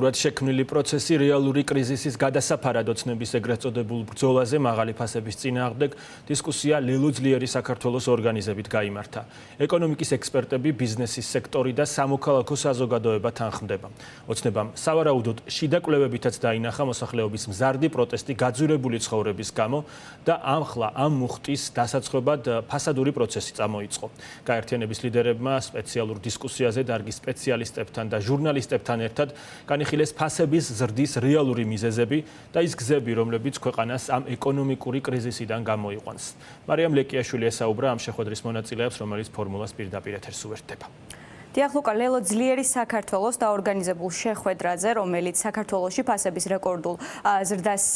არტიფიციალურად შექმნილი პროცესი რეალური კრიზისის გადასაფარად ოცნების ეგრეთ წოდებულ ბრძოლაზე მაღალი ფასების წინააღმდეგ დისკუსია ლილო ძლიერი საქართველოს ორგანიზებით გაიმართა. ეკონომიკის ექსპერტები, ბიზნესის სექტორი და სამოქალაქო საზოგადოება თანხმდება. ოცნებამ სავარაუდოდ შიდა კვლევებითაც დაინახა მოსახლეობის მზარდი პროტესტი გაძვირებული ცხოვრების გამო და ამხლა ამ მუხტის დასაწყობად ფასადური პროცესი წამოიწყო. გაერთიანების ლიდერებმა სპეციალურ დისკუსიაზე დარგის სპეციალისტებთან და ჟურნალისტებთან ერთად განიხილეს ფასების ზრდის რეალური მიზეზები და ის გზები, რომლებიც ქვეყანას ამ ეკონომიკური კრიზისიდან გამოიყვანს. მარიამ ლეკიაშვილი ესაუბრა ამ შეხვედრის მონაწილეებს, რომელიც ფორმულას პირდაპირ ეთერს უერთდება. დიახ, ლელო ძლიერი საქართველოს დაორგანიზებულ შეხვედრაზე, რომელიც საქართველოში ფასების რეკორდულ ზრდას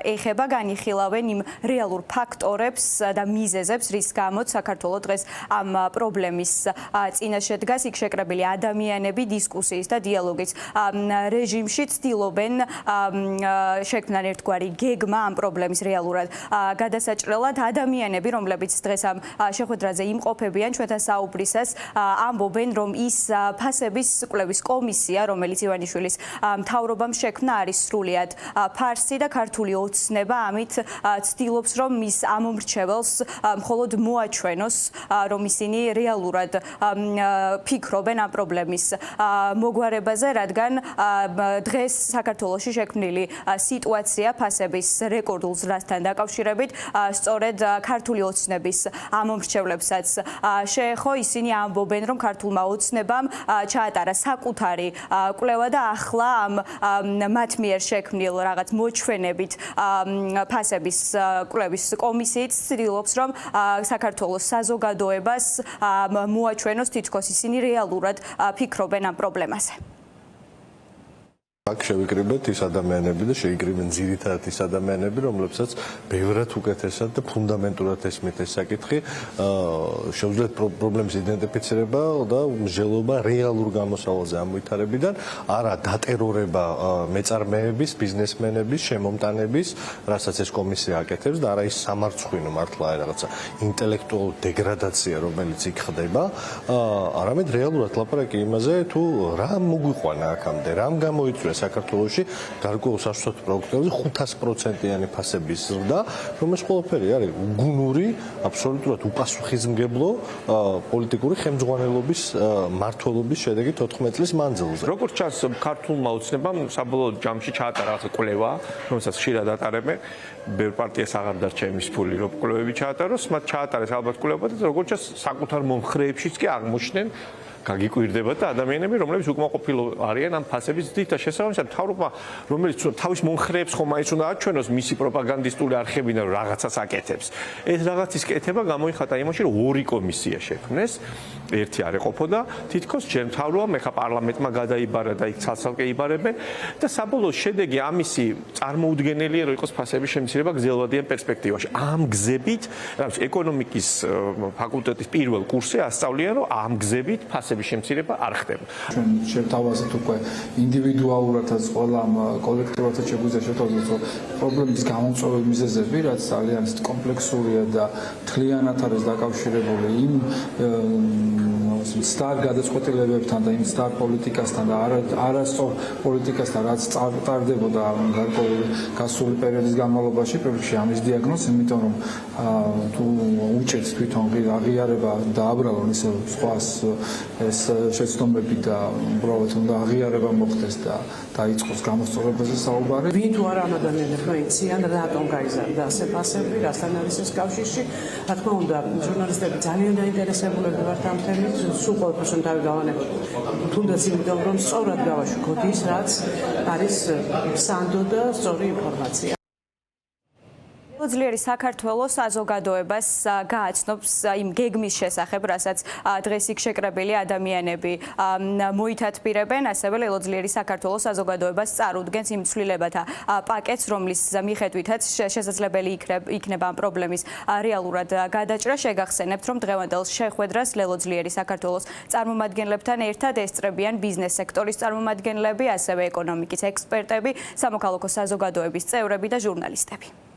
ეხება, განიხილავენ იმ რეალურ ფაქტორებს და მიზეზებს, რის გამოც საქართველო დღეს ამ პრობლემის წინაშე დგას. იქ შეკრებილი ადამიანები დისკუსიის და დიალოგის რეჟიმში ცდილობენ შექმნან ერთგვარი გეგმა ამ პრობლემის რეალურად გადასაჭრელად. ადამიანები, რომლებიც დღეს ამ შეხვედრაზე იმყოფებიან, ჩვენთან საუბრისას ამბობენ, რომ ის ფასების კვლევის კომისია, რომელიც ივანიშვილის მთავრობამ შექმნა, არის სრულიად ფარსი და ქართული ოცნება ამით ცდილობს, რომ მის ამომრჩეველს მხოლოდ მოაჩვენოს, რომ ისინი რეალურად ფიქრობენ ამ პრობლემის მოგვარებაზე, რადგან დღეს საქართველოში შექმნილი სიტუაცია ფასების რეკორდულ ზრდასთან დაკავშირებით სწორედ ქართული ოცნების ამომრჩევლებსაც შეეხო. ისინი ამბობენ, რომ ქართულმა ოცნებამ ჩაატარა საკუთარი კვლევა და ახლა მათ მიერ შექმნილ რაღაც მოჩვენებით ფასების კვლევის კომისიით ცდილობს, რომ საქართველოს საზოგადოებას მოაჩვენოს, თითქოს ისინი რეალურად ფიქრობენ ამ პრობლემაზე. აქ შევიკრიბეთ ის ადამიანები და შეიკრიბნენ ძირითადად ის ადამიანები, რომლებსაც ბევრად უკეთესად და ფუნდამენტურად ესმით ეს საკითხი, შეუძლიათ პრობლემის იდენტიფიცირება და მსჯელობა რეალურ გამოსავალზე ამ ვითარებიდან, არა დატერორება მეწარმეების, ბიზნესმენების, შემომტანების, რასაც ეს კომისია აკეთებს და არა ის სამარცხვინო მართლა რაღაცა ინტელექტუალური დეგრადაცია, რომელიც იქ ხდება, არამედ რეალურად ლაპარაკი იმაზე, თუ რა მოგვიყვანა აქამდე, რამ გამოიწვია საქართველოში გარკვეულ საშუალო პროდუქტებზე 500%-იანი ფასების ზრდა, რომელიც ყველაფერი არის უგუნური, აბსოლუტურად უპასუხისმგებლო პოლიტიკური ხელმძღვანელობის მართლობის შედეგი 14 წლის მანძილზე. როგორც ჩანს, ქართულმა ოცნებამ საბოლოო ჯამში ჩაატარა რაღაცა კვლევა, რომელსაც ხშირად ატარებენ. ბევრ პარტიას აღარ დარჩა იმის ფული, რომ კვლევები ჩაატაროს, მათ ჩაატარეს ალბათ კვლევა და როგორც ჩანს, საკუთარ მომხრეებშიც კი აღმოჩნდნენ გაგიკვირდება და ადამიანები, რომლებიც უკმაყოფილო არიან ამ ფასების ზრდით და შესაბამისად მთავრობა, რომელიც თავის მომხრეებს ხომ მაინც უნდა აჩვენოს მისი პროპაგანდისტული არხებიდან რომ რაღაცას აკეთებს. ეს რაღაცის კეთება გამოიხატა იმაში, რომ ორი კომისია შექმნეს, ერთი არ ეყოფოდა, თითქოს ჯერ მთავრობამ, ეხა პარლამენტმა გადაიბარა და იქ ცალ-ცალკე იბარებენ და საბოლოო შედეგი ამისი წარმოუდგენელია, რომ იყოს ფასების შემცირება გრძელვადიან პერსპექტივაში. ამ გზებით, რაღაც ეკონომიკის ფაკულტეტის პირველ კურსზე ასწავლიან, რომ ამ გზებით ფასების შემცირება არ ხდება. ჩვენ შევთავაზეთ უკვე ინდივიდუალურადაც ყველა კოლექტივადაც შეგვიძლია შევთავაზოთ, რომ პრობლემის გამომწვევი მიზეზები, რაც ძალიან კომპლექსურია და მთლიანად არის დაკავშირებული იმ სტარ გადაწყვეტილებებთან და იმ სტარ პოლიტიკასთან და არასწორ პოლიტიკასთან, რაც წარდებოდა გარკვეული გასული პერიოდის განმავლობაში, პრობლემში ამის დიაგნოზი, იმიტომ რომ თუ უჭერს თვითონ აღიარება და აბრალონ ისე სხვას ეს შეცდომები და უბრალოდ უნდა აღიარება მოხდეს და დაიწყოს გამოსწორებაზე საუბარი. ვინ თუ არა ამ ადამიანებმა იციან, რატომ გაიზარდა ასე ფასები, რასთან არის ეს კავშირში. რა თქმა უნდა, ჟურნალისტები ძალიან დაინტერესებულები ვართ ამ თემით, სულ ყოველთვის უნდა გავანებოთ. თუნდაც იმიტომ, რომ სწორად გავაშუქოთ ის, რაც არის სანდო და სწორი ინფორმაცია. ძლიერი საქართველოს საზოგადოებას გააცნობს იმ გეგმის შესახებ, რასაც დღეს იქ შეკრებილი ადამიანები მოითათბირებენ, ასევე ლელო ძლიერი საქართველოს საზოგადოებას წარუდგენს იმ ცვლილებათა პაკეტს, რომლის მიხედვითაც შესაძლებელი იქნება ამ პრობლემის რეალურად გადაჭრა. შეგახსენებთ, რომ დღევანდელ შეხვედრას ლელო ძლიერი საქართველოს წარმომადგენლებთან ერთად ესწრებიან ბიზნეს სექტორის წარმომადგენლები, ასევე ეკონომიკის ექსპერტები, სამოქალაქო საზოგადოების წევრები და ჟურნალისტები.